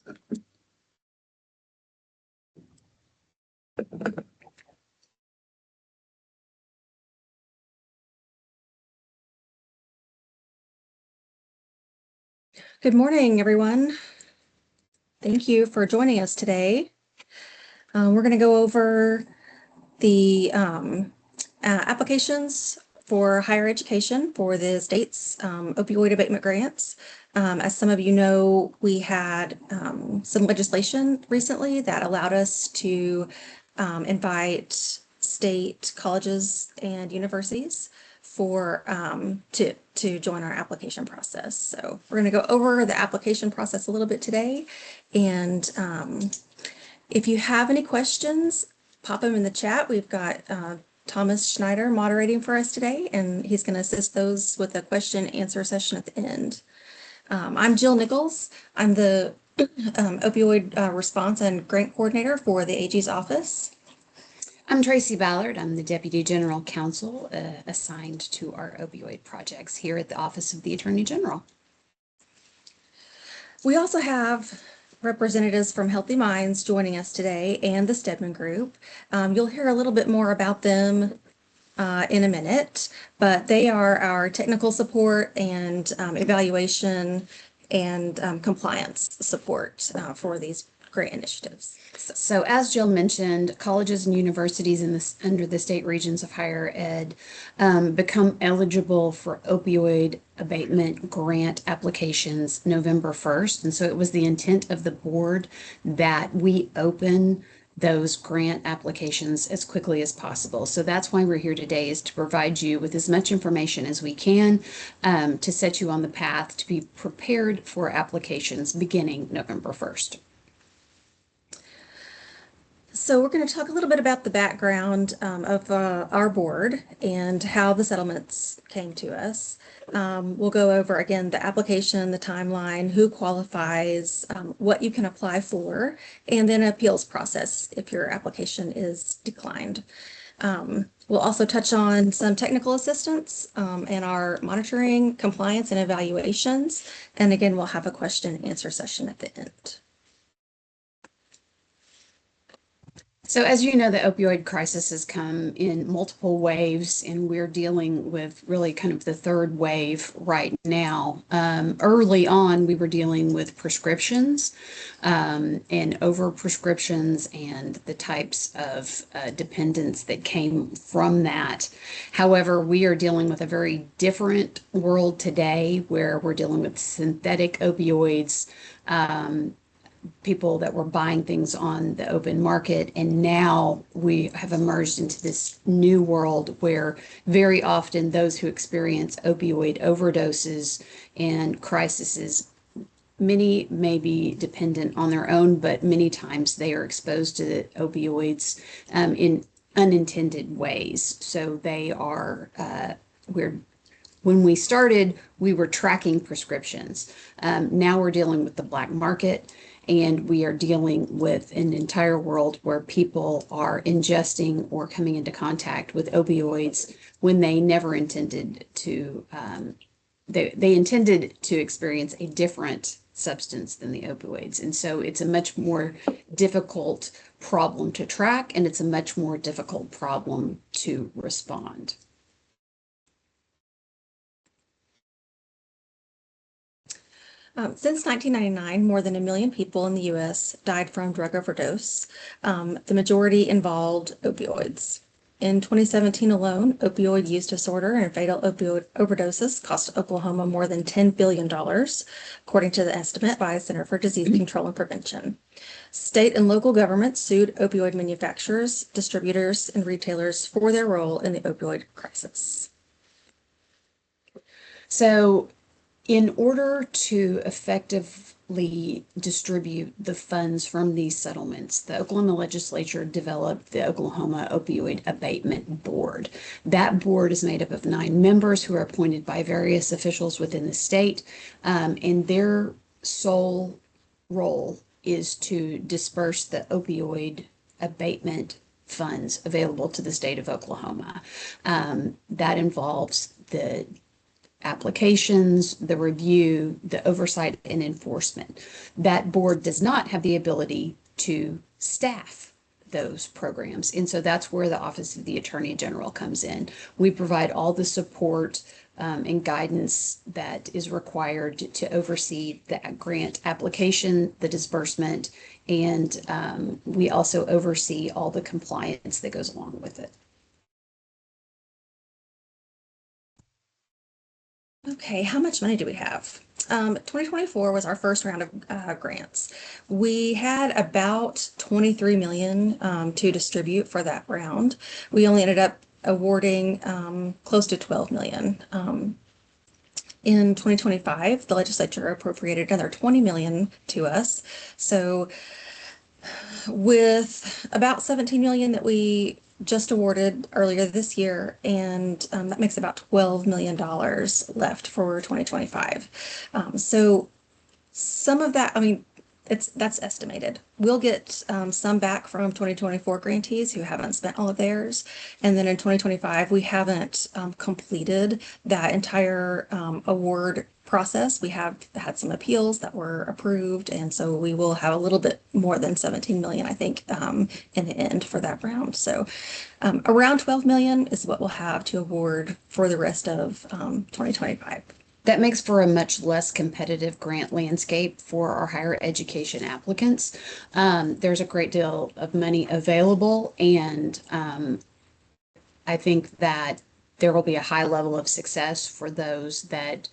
Good morning, everyone. Thank you for joining us today. We're going to go over the applications for higher education for the state's opioid abatement grants. As some of you know, we had some legislation recently that allowed us to invite state colleges and universities for to join our application process. So we're going to go over the application process a little bit today, and if you have any questions, pop them in the chat. We've got Thomas Schneider moderating for us today, and he's going to assist those with a question answer session at the end. I'm Jill Nichols. I'm the opioid response and grant coordinator for the AG's office. I'm Tracy Ballard. I'm the Deputy General Counsel assigned to our opioid projects here at the Office of the Attorney General. We also have representatives from Healthy Minds joining us today and the Stedman Group. You'll hear a little bit more about them in a minute, but they are our technical support and evaluation and compliance support for these grant initiatives. So as Jill mentioned, colleges and universities under the state regions of higher ed become eligible for opioid abatement grant applications November 1st. And so it was the intent of the board that we open those grant applications as quickly as possible. So that's why we're here today, is to provide you with as much information as we can to set you on the path to be prepared for applications beginning November 1st. So we're going to talk a little bit about the background of our board and how the settlements came to us. We'll go over, again, the application, the timeline, who qualifies, what you can apply for, and then an appeals process if your application is declined. We'll also touch on some technical assistance and our monitoring, compliance, and evaluations. And again, we'll have a question and answer session at the end. So as you know, the opioid crisis has come in multiple waves, and we're dealing with really kind of the third wave right now. Early on, we were dealing with prescriptions and over prescriptions and the types of dependence that came from that. However, we are dealing with a very different world today, where we're dealing with synthetic opioids, people that were buying things on the open market. And now we have emerged into this new world where very often those who experience opioid overdoses and crises, many may be dependent on their own, but many times they are exposed to the opioids in unintended ways. So they are, when we started, we were tracking prescriptions. Now we're dealing with the black market, and we are dealing with an entire world where people are ingesting or coming into contact with opioids when they never intended to, they intended to experience a different substance than the opioids. And so it's a much more difficult problem to track, and it's a much more difficult problem to respond. Since 1999, more than 1 million people in the U.S. died from drug overdose. The majority involved opioids. In 2017 alone, opioid use disorder and fatal opioid overdoses cost Oklahoma more than $10 billion, according to the estimate by Center for Disease Control and Prevention. State and local governments sued opioid manufacturers, distributors, and retailers for their role in the opioid crisis. So, in order to effectively distribute the funds from these settlements, the Oklahoma legislature developed the Oklahoma Opioid Abatement Board. That board is made up of 9 members who are appointed by various officials within the state, and their sole role is to disperse the opioid abatement funds available to the state of Oklahoma. That involves the applications, the review, the oversight, and enforcement. That board does not have the ability to staff those programs. And so that's where the Office of the Attorney General comes in. We provide all the support and guidance that is required to oversee the grant application, the disbursement, and we also oversee all the compliance that goes along with it. Okay, how much money do we have? 2024 was our first round of grants. We had about 23 million to distribute for that round. We only ended up awarding close to 12 million. In 2025, the legislature appropriated another 20 million to us. So with about 17 million that we just awarded earlier this year, and that makes about $12 million left for 2025. So some of that, I mean, that's estimated. We'll get some back from 2024 grantees who haven't spent all of theirs. And then in 2025, we haven't completed that entire award process. We have had some appeals that were approved. And so we will have a little bit more than 17 million, I think, in the end for that round. So around 12 million is what we'll have to award for the rest of 2025. That makes for a much less competitive grant landscape for our higher education applicants. There's a great deal of money available, and I think that there will be a high level of success for those that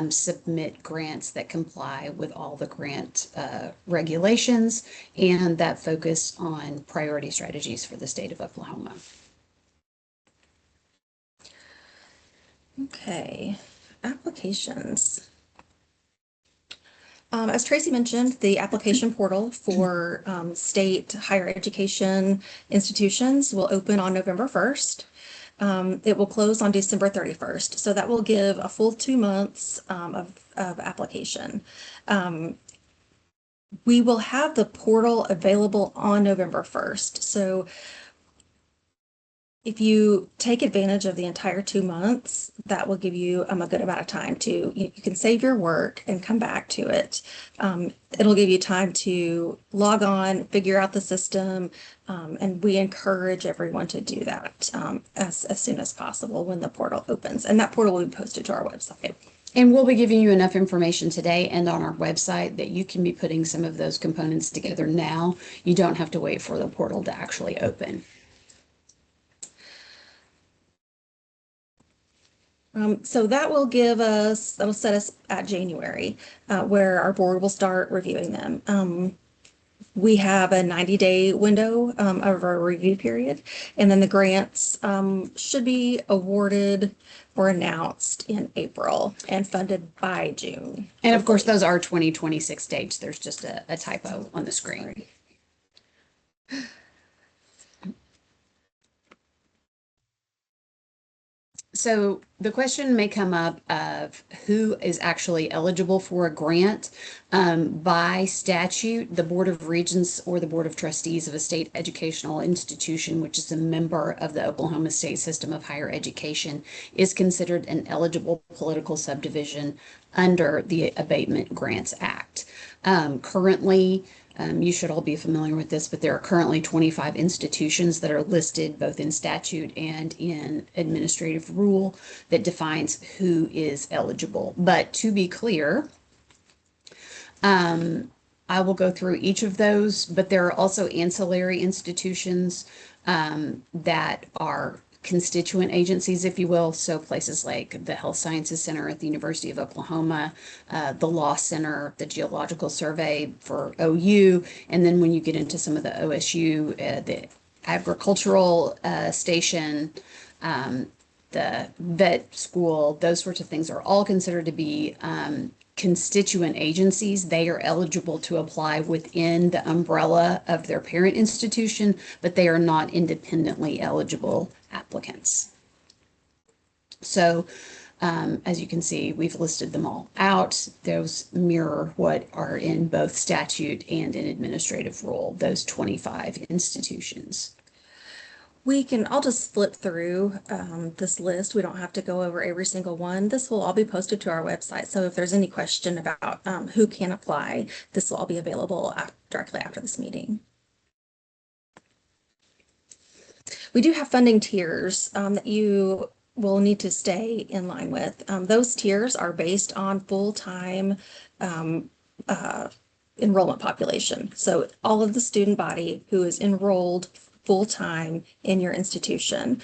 submit grants that comply with all the grant regulations and that focus on priority strategies for the state of Oklahoma. Okay, applications. As Tracy mentioned, the application portal for state higher education institutions will open on November 1st. It will close on December 31st. So that will give a full 2 months of application. We will have the portal available on November 1st. So if you take advantage of the entire 2 months, that will give you a good amount of time to, you can save your work and come back to it. It'll give you time to log on, figure out the system, and we encourage everyone to do that as soon as possible when the portal opens. And that portal will be posted to our website. And we'll be giving you enough information today and on our website that you can be putting some of those components together now. You don't have to wait for the portal to actually open. So that will that'll set us at January, where our board will start reviewing them. We have a 90-day window of our review period, and then the grants should be awarded or announced in April and funded by June. And of course, those are 2026 dates. There's just a typo on the screen. Sorry. So the question may come up of who is actually eligible for a grant. By statute, the Board of Regents or the Board of Trustees of a state educational institution, which is a member of the Oklahoma State System of Higher Education, is considered an eligible political subdivision under the Abatement Grants Act. Currently, you should all be familiar with this, but there are currently 25 institutions that are listed both in statute and in administrative rule that defines who is eligible. But to be clear, I will go through each of those, but there are also ancillary institutions that are constituent agencies, if you will. So places like the Health Sciences Center at the University of Oklahoma, the Law Center, the Geological Survey for OU, and then when you get into some of the OSU, the Agricultural Station, the vet school, those sorts of things are all considered to be constituent agencies. They are eligible to apply within the umbrella of their parent institution, but they are not independently eligible applicants. So as you can see, we've listed them all out. Those mirror what are in both statute and in administrative rule, those 25 institutions. I'll just flip through this list. We don't have to go over every single one. This will all be posted to our website. So if there's any question about who can apply, this will all be available directly after this meeting. We do have funding tiers that you will need to stay in line with. Those tiers are based on full-time enrollment population. So all of the student body who is enrolled full-time in your institution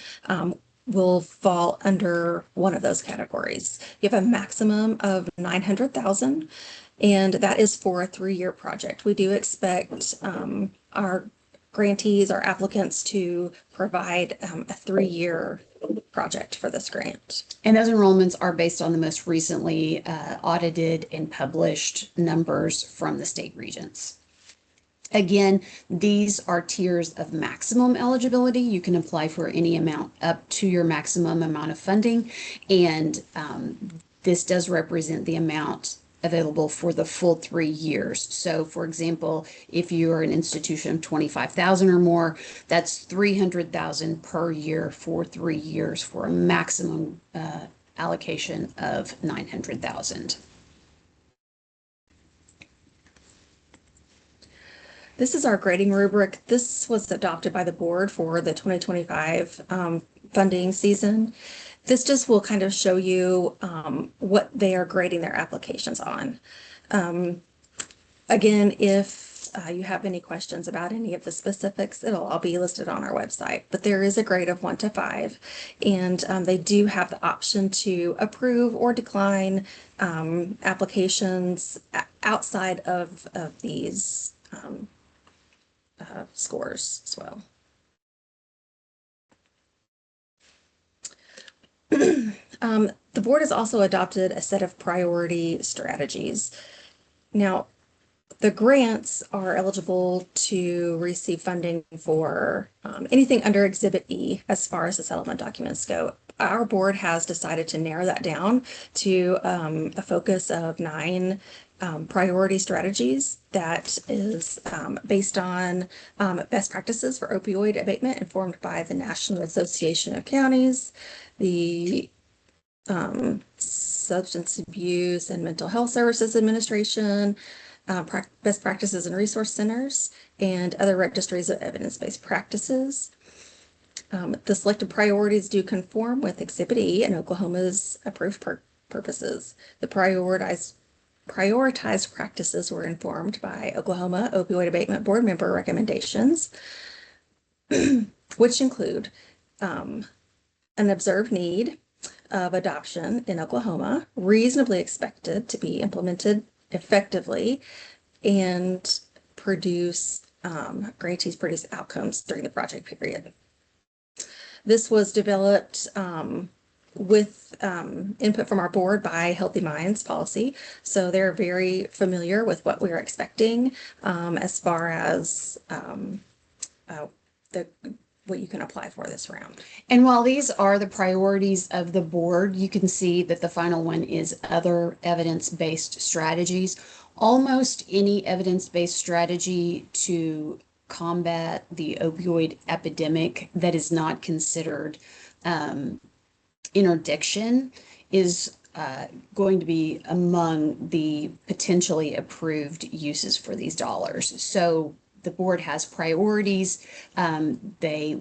will fall under one of those categories. You have a maximum of 900,000, and that is for a 3-year project. We do expect our grantees, our applicants to provide a 3-year project for this grant. And those enrollments are based on the most recently audited and published numbers from the state regents. Again, these are tiers of maximum eligibility. You can apply for any amount up to your maximum amount of funding, and this does represent the amount available for the full 3 years. So for example, if you are an institution of 25,000 or more, that's 300,000 per year for 3 years for a maximum allocation of 900,000. This is our grading rubric. This was adopted by the board for the 2025 funding season. This just will kind of show you what they are grading their applications on. Again, if you have any questions about any of the specifics, it'll all be listed on our website. But there is a grade of 1 to 5, and they do have the option to approve or decline applications outside of these scores as well. The board has also adopted a set of priority strategies. Now, the grants are eligible to receive funding for anything under Exhibit E as far as the settlement documents go. Our board has decided to narrow that down to a focus of 9 priority strategies that is based on best practices for opioid abatement informed by the National Association of Counties, the Substance Abuse and Mental Health Services Administration, best practices and resource centers, and other registries of evidence-based practices. The selected priorities do conform with Exhibit E and Oklahoma's approved purposes. The prioritized practices were informed by Oklahoma Opioid Abatement Board member recommendations, which include an observed need of adoption in Oklahoma, reasonably expected to be implemented effectively, and grantees produce outcomes during the project period. This was developed with input from our board by Healthy Minds Policy. So they're very familiar with what we're expecting as far as what you can apply for this round. And while these are the priorities of the board, you can see that the final one is other evidence-based strategies. Almost any evidence-based strategy to combat the opioid epidemic that is not considered interdiction is going to be among the potentially approved uses for these dollars. So the board has priorities. They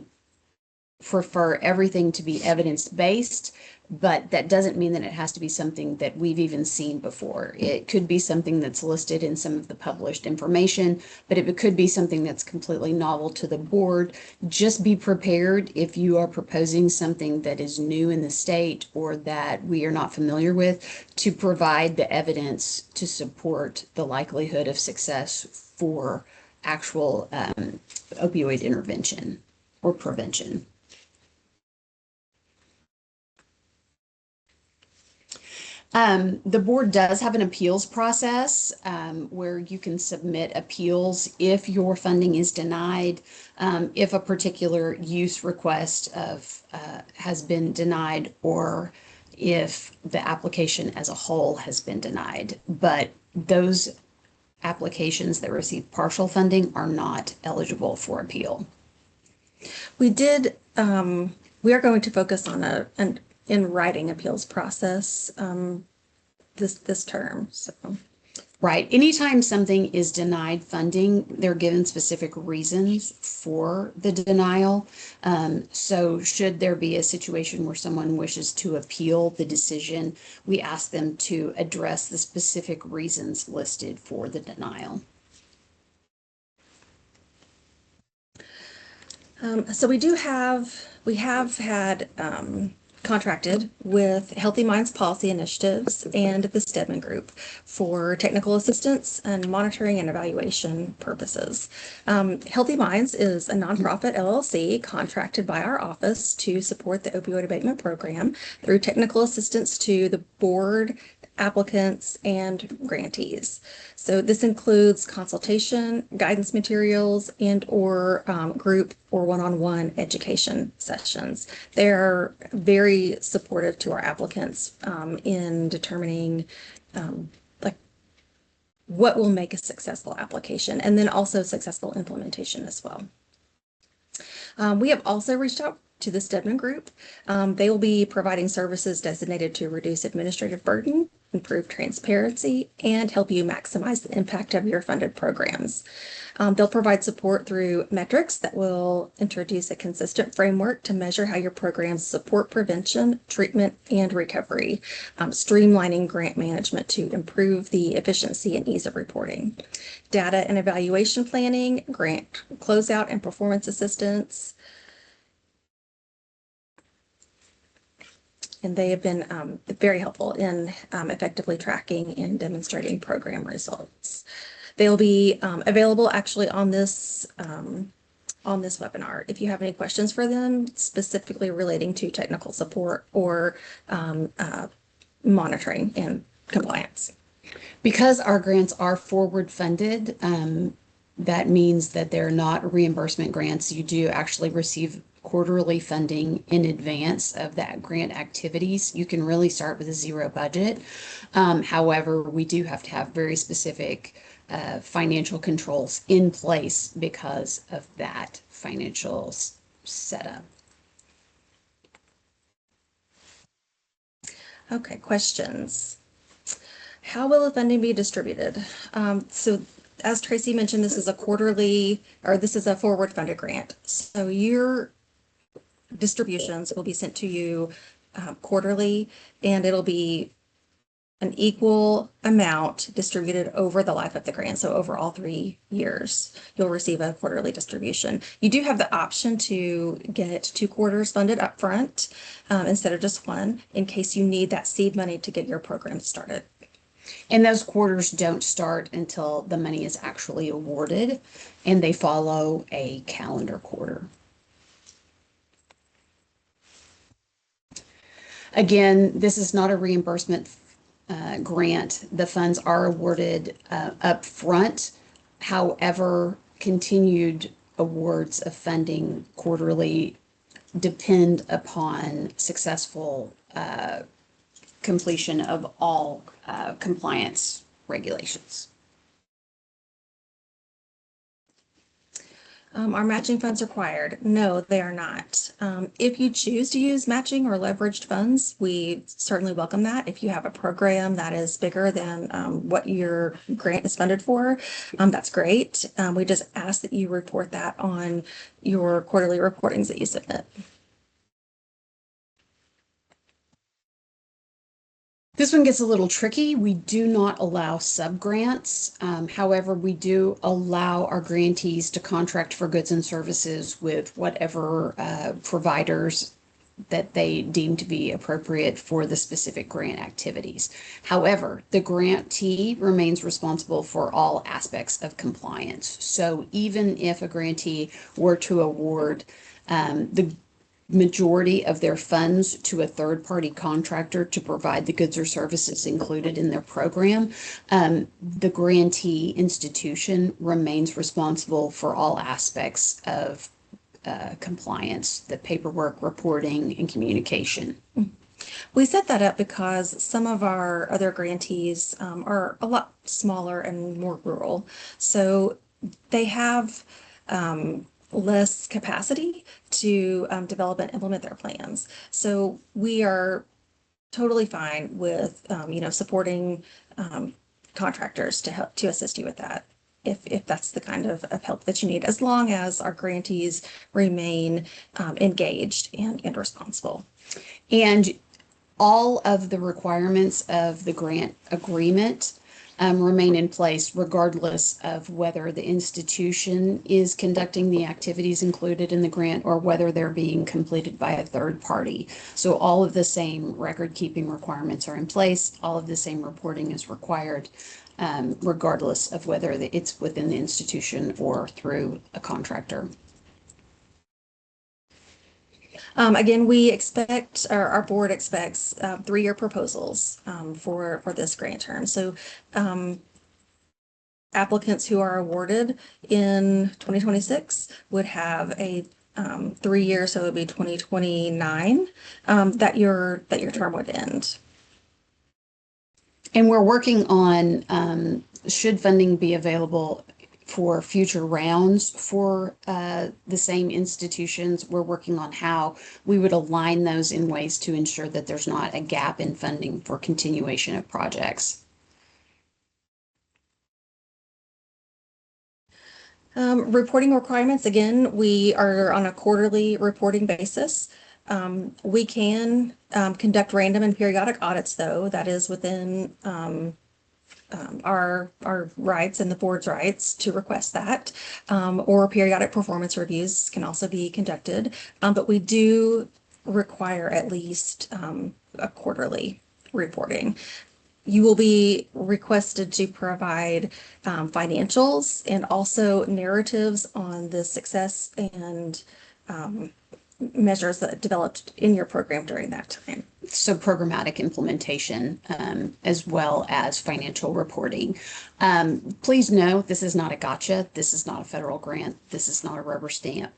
prefer everything to be evidence-based, but that doesn't mean that it has to be something that we've even seen before. It could be something that's listed in some of the published information, but it could be something that's completely novel to the board. Just be prepared if you are proposing something that is new in the state or that we are not familiar with, to provide the evidence to support the likelihood of success for actual opioid intervention or prevention. The board does have an appeals process where you can submit appeals if your funding is denied, if a particular use request has been denied, or if the application as a whole has been denied. But those applications that receive partial funding are not eligible for appeal. We did We are going to focus on an in writing appeals process this term. So, Right. Anytime something is denied funding, they're given specific reasons for the denial. So should there be a situation where someone wishes to appeal the decision, we ask them to address the specific reasons listed for the denial. so we have had contracted with Healthy Minds Policy Initiatives and the Stedman Group for technical assistance and monitoring and evaluation purposes. Healthy Minds is a nonprofit LLC contracted by our office to support the opioid abatement program through technical assistance to the board, applicants, and grantees. So this includes consultation, guidance materials, and or group or one-on-one education sessions. They're very supportive to our applicants in determining like what will make a successful application, and then also successful implementation as well. We have also reached out to the Stedman Group. They will be providing services designated to reduce administrative burden, improve transparency, and help you maximize the impact of your funded programs. They'll provide support through metrics that will introduce a consistent framework to measure how your programs support prevention, treatment, and recovery, streamlining grant management to improve the efficiency and ease of reporting. Data and evaluation planning, grant closeout and performance assistance. And they have been very helpful in effectively tracking and demonstrating program results. They'll be available actually on this webinar. If you have any questions for them specifically relating to technical support or monitoring and compliance. Because our grants are forward funded, that means that they're not reimbursement grants. You do actually receive quarterly funding in advance of that grant activities. You can really start with a zero budget. However, we do have to have very specific financial controls in place because of that financial setup. Okay, questions. How will the funding be distributed? So as Tracy mentioned, this is a forward funded grant. So your distributions will be sent to you quarterly, and it'll be an equal amount distributed over the life of the grant. So over all 3 years, you'll receive a quarterly distribution. You do have the option to get 2 quarters funded up front instead of just one, in case you need that seed money to get your program started. And those quarters don't start until the money is actually awarded, and they follow a calendar quarter. Again, this is not a reimbursement grant. The funds are awarded up front. However, continued awards of funding quarterly depend upon successful completion of all compliance regulations. Are matching funds required? No, they are not. If you choose to use matching or leveraged funds, we certainly welcome that. If you have a program that is bigger than what your grant is funded for, that's great. We just ask that you report that on your quarterly reportings that you submit. This one gets a little tricky. We do not allow sub-grants. However, we do allow our grantees to contract for goods and services with whatever providers that they deem to be appropriate for the specific grant activities. However, the grantee remains responsible for all aspects of compliance. So even if a grantee were to award the majority of their funds to a third-party contractor to provide the goods or services included in their program, the grantee institution remains responsible for all aspects of compliance, the paperwork, reporting, and communication. We set that up because some of our other grantees are a lot smaller and more rural. So they have less capacity to develop and implement their plans. So we are totally fine with, supporting contractors to help to assist you with that. If that's the kind of help that you need, as long as our grantees remain engaged and responsible. And all of the requirements of the grant agreement remain in place regardless of whether the institution is conducting the activities included in the grant or whether they're being completed by a third party. So all of the same record keeping requirements are in place. All of the same reporting is required, regardless of whether it's within the institution or through a contractor. Again, we expect, or our board expects, 3-year proposals for this grant term. So applicants who are awarded in 2026 would have a 3-year, so it would be 2029, that your term would end. And we're working on, should funding be available for future rounds for the same institutions, we're working on how we would align those in ways to ensure that there's not a gap in funding for continuation of projects. Reporting requirements, again, we are on a quarterly reporting basis. We can conduct random and periodic audits, though. That is within our rights and the board's rights to request that. Or periodic performance reviews can also be conducted. But we do require at least a quarterly reporting. You will be requested to provide financials and also narratives on the success and measures that developed in your program during that time. So programmatic implementation, as well as financial reporting. Please know this is not a gotcha. This is not a federal grant. This is not a rubber stamp.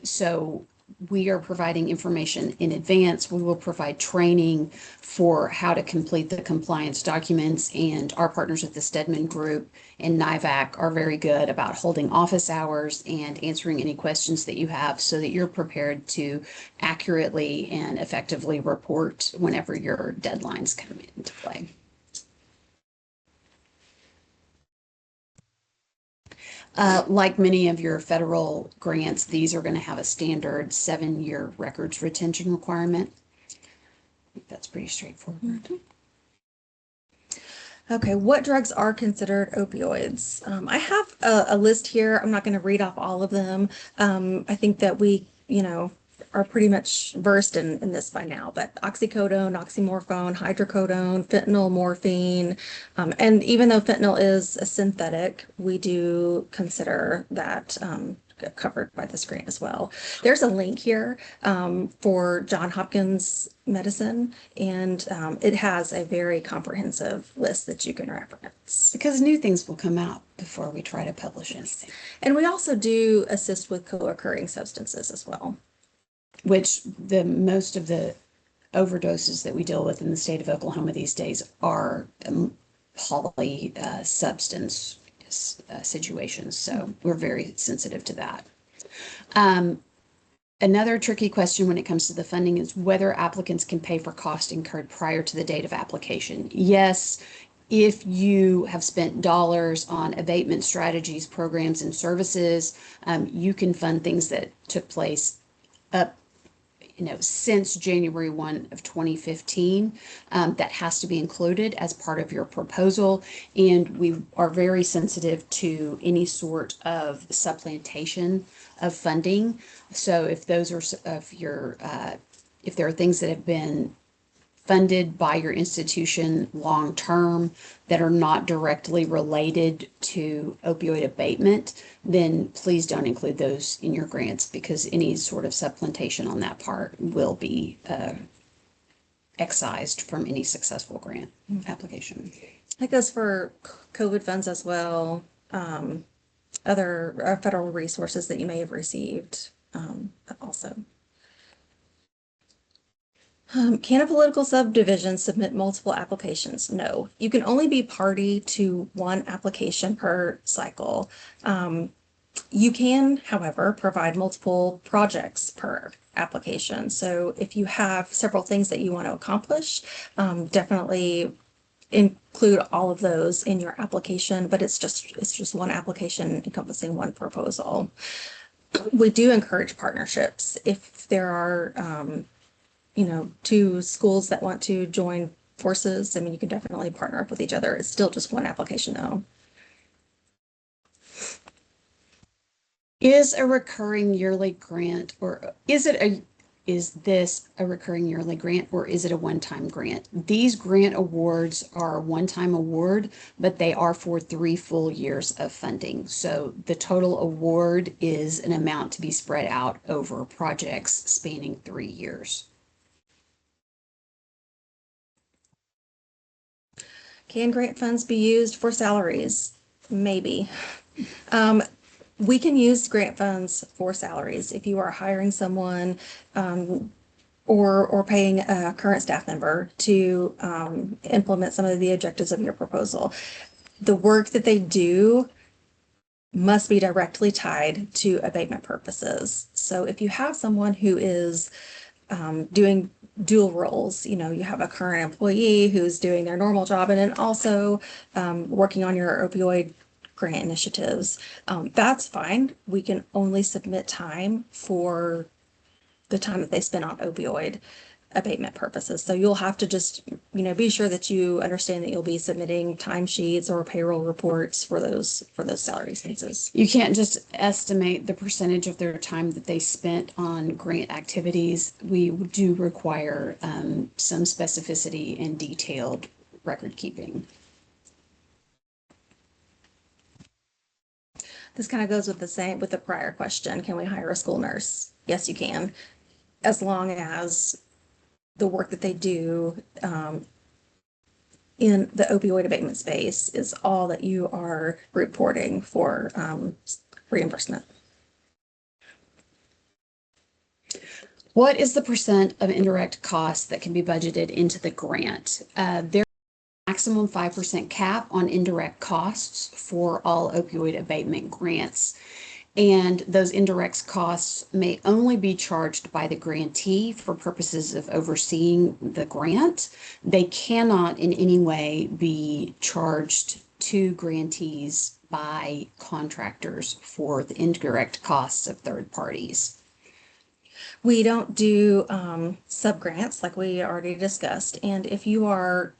So we are providing information in advance. We will provide training for how to complete the compliance documents, and our partners at the Stedman Group and NIVAC are very good about holding office hours and answering any questions that you have so that you're prepared to accurately and effectively report whenever your deadlines come into play. Like many of your federal grants, these are going to have a standard 7-year records retention requirement. I think that's pretty straightforward. Okay, what drugs are considered opioids? I have a list here. I'm not going to read off all of them. I think that we, are pretty much versed in this by now, but oxycodone, oxymorphone, hydrocodone, fentanyl, morphine, and even though fentanyl is a synthetic, we do consider that covered by this grant as well. There's a link here for Johns Hopkins Medicine, and it has a very comprehensive list that you can reference. Because new things will come out before we try to publish anything. And we also do assist with co-occurring substances as well. Which most of the overdoses that we deal with in the state of Oklahoma these days are poly substance situations. So we're very sensitive to that. Another tricky question when it comes to the funding is whether applicants can pay for costs incurred prior to the date of application. Yes, if you have spent dollars on abatement strategies, programs, and services, you can fund things that took place up since January 1 of 2015. That has to be included as part of your proposal. And we are very sensitive to any sort of supplantation of funding. So if those are if there are things that have been funded by your institution long term that are not directly related to opioid abatement, then please don't include those in your grants, because any sort of supplementation on that part will be excised from any successful grant application. That goes for COVID funds as well, other federal resources that you may have received also. Can a political subdivision submit multiple applications? No. You can only be party to one application per cycle. You can, however, provide multiple projects per application. So if you have several things that you want to accomplish, definitely include all of those in your application, but it's just one application encompassing one proposal. We do encourage partnerships. If there are, two schools that want to join forces, I mean, you can definitely partner up with each other. It's still just one application though. Is a recurring yearly grant, or is this a recurring yearly grant, or is it a one-time grant? These grant awards are a one-time award, but they are for 3 full years of funding. So the total award is an amount to be spread out over projects spanning 3 years. Can grant funds be used for salaries? Maybe. Um, we can use grant funds for salaries if you are hiring someone, or paying a current staff member to implement some of the objectives of your proposal. The work that they do must be directly tied to abatement purposes. So if you have someone who is doing dual roles, you have a current employee who's doing their normal job and then also working on your opioid grant initiatives, that's fine. We can only submit time for the time that they spend on opioid abatement purposes. So you'll have to just, be sure that you understand that you'll be submitting timesheets or payroll reports for those salary expenses. You can't just estimate the percentage of their time that they spent on grant activities. We do require some specificity and detailed record keeping. This kind of goes with the prior question. Can we hire a school nurse? Yes, you can, as long as the work that they do in the opioid abatement space is all that you are reporting for reimbursement. What is the percent of indirect costs that can be budgeted into the grant? There maximum 5% cap on indirect costs for all opioid abatement grants. And those indirect costs may only be charged by the grantee for purposes of overseeing the grant. They cannot in any way be charged to grantees by contractors for the indirect costs of third parties. We don't do sub-grants like we already discussed. And if you are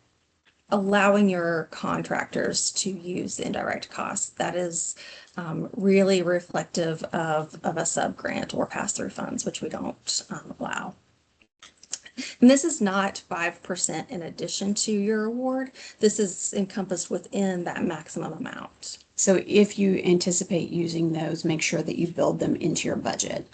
allowing your contractors to use the indirect costs, that is really reflective of a sub-grant or pass-through funds, which we don't allow. And this is not 5% in addition to your award. This is encompassed within that maximum amount. So if you anticipate using those, make sure that you build them into your budget.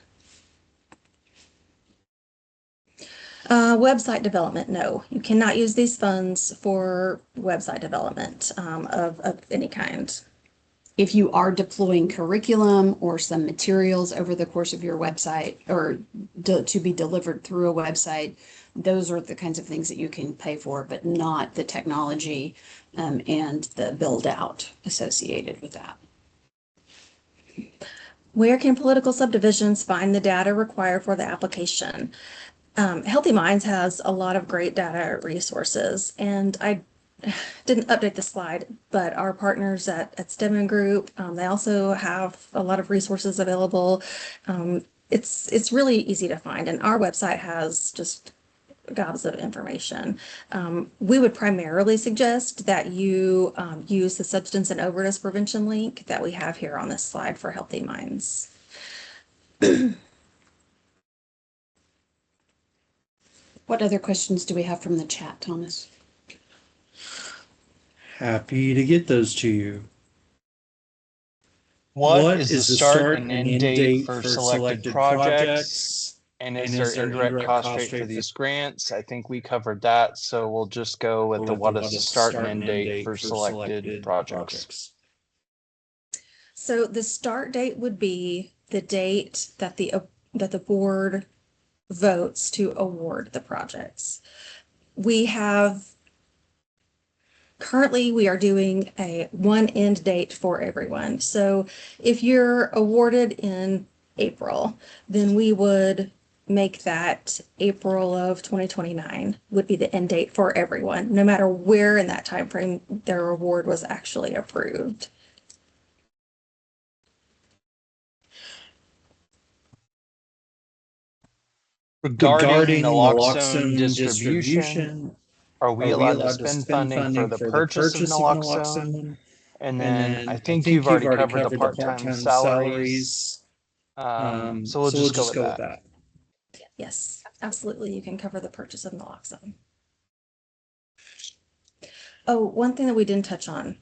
Website development, no. You cannot use these funds for website development of any kind. If you are deploying curriculum or some materials over the course of your website or to be delivered through a website, those are the kinds of things that you can pay for, but not the technology and the build out associated with that. Where can political subdivisions find the data required for the application? Healthy Minds has a lot of great data resources, and I didn't update the slide, but our partners at Stedman Group, they also have a lot of resources available. It's really easy to find, and our website has just gobs of information. We would primarily suggest that you use the substance and overdose prevention link that we have here on this slide for Healthy Minds. What other questions do we have from the chat, Thomas? Happy to get those to you. What is the start and end date for selected projects? And is there indirect cost rate for these grants? I think we covered that, so we'll just go with the what is the start and end date for selected projects. So the start date would be the date that the board votes to award the projects. We have currently we are doing a one end date for everyone. So if you're awarded in April, then we would make that April of 2029 would be the end date for everyone, no matter where in that time frame their award was actually approved. Regarding naloxone distribution, are we allowed to spend funding for the purchase of naloxone? And then I think you've already covered the part-time salaries. So we'll just go with that. Yes, absolutely. You can cover the purchase of naloxone. Oh, one thing that we didn't touch on,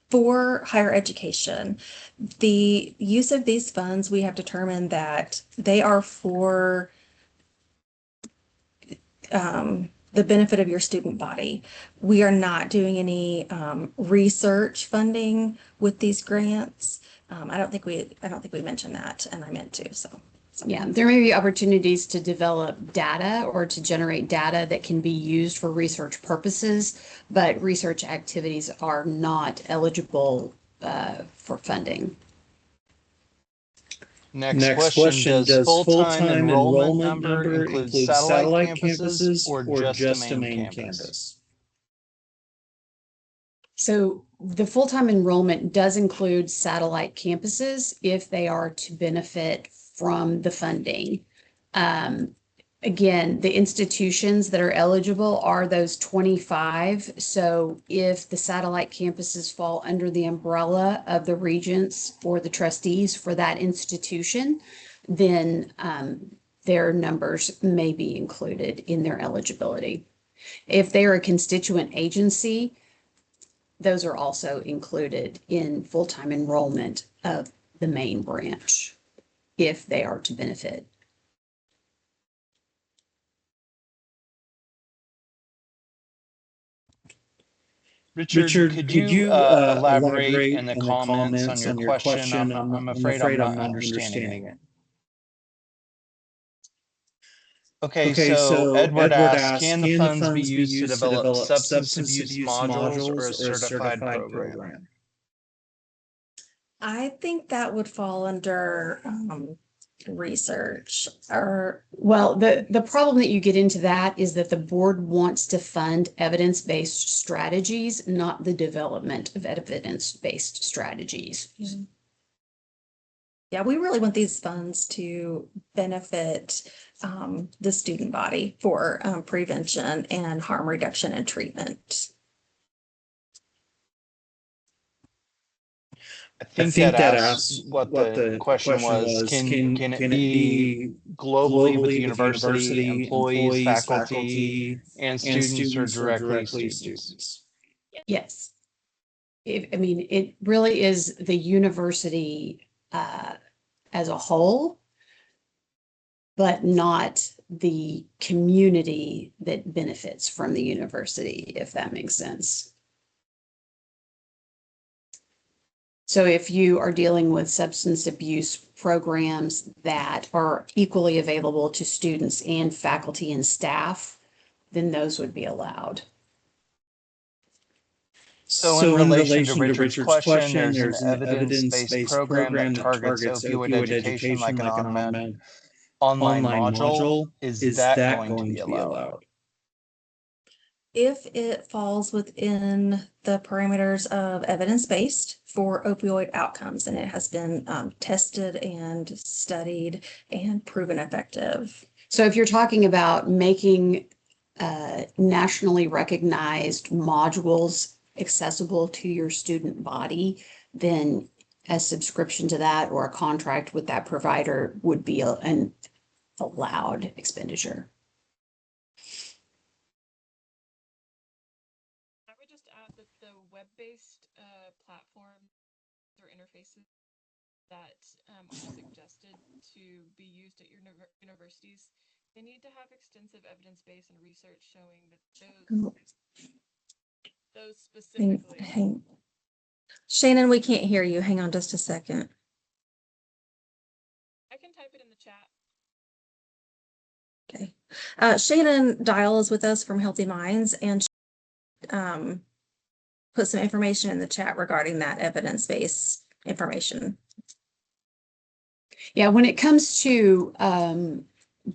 for higher education, the use of these funds, we have determined that they are for the benefit of your student body. We are not doing any research funding with these grants. I don't think we mentioned that, and I meant to. So Yeah, there may be opportunities to develop data or to generate data that can be used for research purposes, but research activities are not eligible for funding. Next question, does full-time enrollment number include satellite campuses or just a main campus? So the full-time enrollment does include satellite campuses if they are to benefit from the funding. Again, the institutions that are eligible are those 25. So if the satellite campuses fall under the umbrella of the regents or the trustees for that institution, then their numbers may be included in their eligibility. If they're a constituent agency, those are also included in full-time enrollment of the main branch if they are to benefit. Richard, could you elaborate in the comments on your question? I'm afraid I'm not understanding it. Okay, so Edward asks, can the funds be used to develop substance abuse modules or a certified program? I think that would fall under research or Well, the problem that you get into that is that the board wants to fund evidence-based strategies, not the development of evidence-based strategies. yeah, we really want these funds to benefit the student body for prevention and harm reduction and treatment. I think that asks what the question was. Can it be globally with the university, employees, faculty, and students, or directly students? Yes. I mean, it really is the university as a whole, but not the community that benefits from the university, if that makes sense. So if you are dealing with substance abuse programs that are equally available to students and faculty and staff, then those would be allowed. So in relation to Richard's question, there's an evidence-based program that targets opioid education like an online module. Is that going to be allowed? If it falls within the parameters of evidence-based for opioid outcomes, and it has been tested and studied and proven effective. So if you're talking about making nationally recognized modules accessible to your student body, then a subscription to that or a contract with that provider would be an allowed expenditure. I would just add that the web-based platforms or interfaces that are suggested to be used at your universities, they need to have extensive evidence base and research showing that those specifically. Shannon, we can't hear you. Hang on just a second. I can type it in the chat. Okay. Shannon Dial is with us from Healthy Minds, and put some information in the chat regarding that evidence-based information. Yeah, when it comes to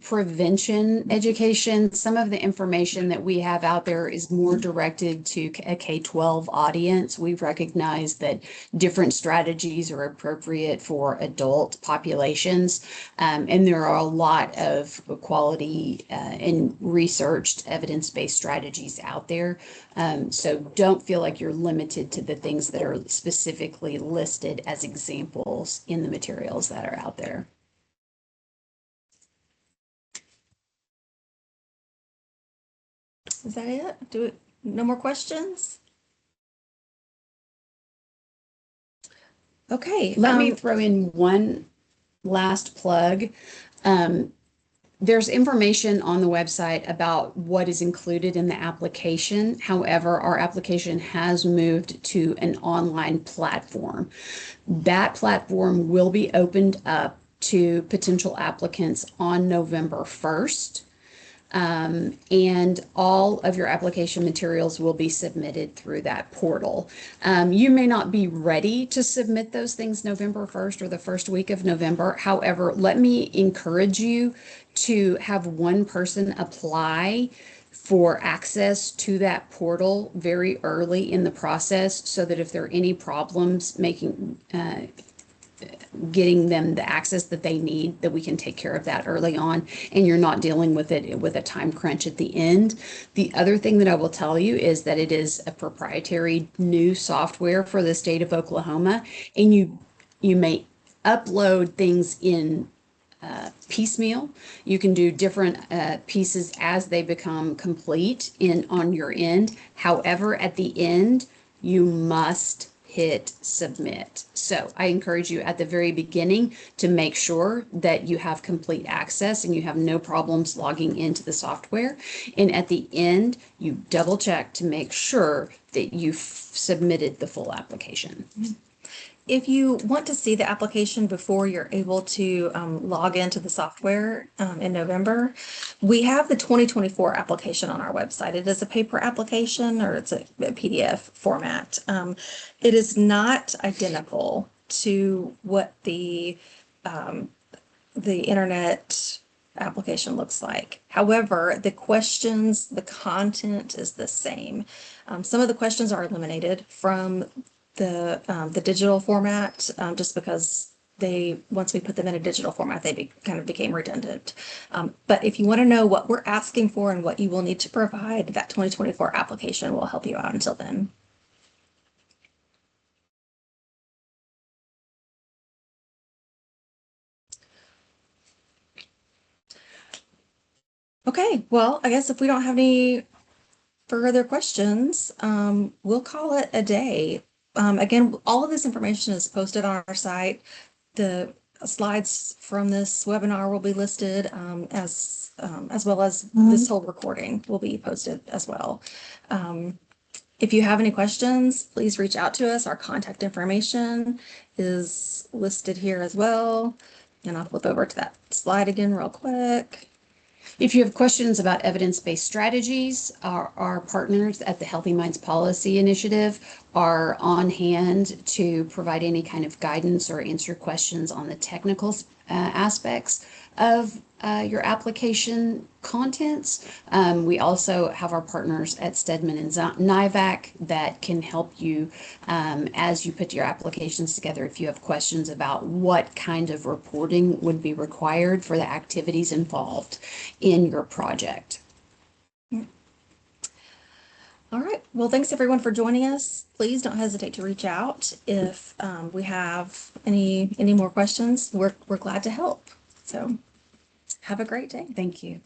prevention education, some of the information that we have out there is more directed to a K-12 audience. We've recognized that different strategies are appropriate for adult populations, and there are a lot of quality and researched evidence-based strategies out there. So don't feel like you're limited to the things that are specifically listed as examples in the materials that are out there. Is that it? No more questions? Okay. Let me throw in one last plug. There's information on the website about what is included in the application. However, our application has moved to an online platform. That platform will be opened up to potential applicants on November 1st. And all of your application materials will be submitted through that portal. You may not be ready to submit those things November 1st or the first week of November. However, let me encourage you to have one person apply for access to that portal very early in the process, so that if there are any problems getting them the access that they need, that we can take care of that early on, and you're not dealing with it with a time crunch at the end. The other thing that I will tell you is that it is a proprietary new software for the state of Oklahoma, and you may upload things in piecemeal. You can do different pieces as they become complete on your end. However, at the end, you must hit submit. So I encourage you at the very beginning to make sure that you have complete access and you have no problems logging into the software. And at the end, you double check to make sure that you've submitted the full application. If you want to see the application before you're able to log into the software in November, we have the 2024 application on our website. It is a paper application, or it's a PDF format. It is not identical to what the internet application looks like. However, the questions, the content is the same. Some of the questions are eliminated from the digital format, just because once we put them in a digital format, they kind of became redundant. But if you want to know what we're asking for and what you will need to provide, that 2024 application will help you out until then. Okay, well, I guess if we don't have any further questions, we'll call it a day. Again, all of this information is posted on our site. The slides from this webinar will be listed, as well as this whole recording will be posted as well. If you have any questions, please reach out to us. Our contact information is listed here as well. And I'll flip over to that slide again real quick. If you have questions about evidence-based strategies, our partners at the Healthy Minds Policy Initiative are on hand to provide any kind of guidance or answer questions on the technical aspects of your application contents. We also have our partners at Stedman and NIVAC that can help you as you put your applications together. If you have questions about what kind of reporting would be required for the activities involved in your project. All right. Well, thanks everyone for joining us. Please don't hesitate to reach out if we have any more questions. We're glad to help. So have a great day. Thank you.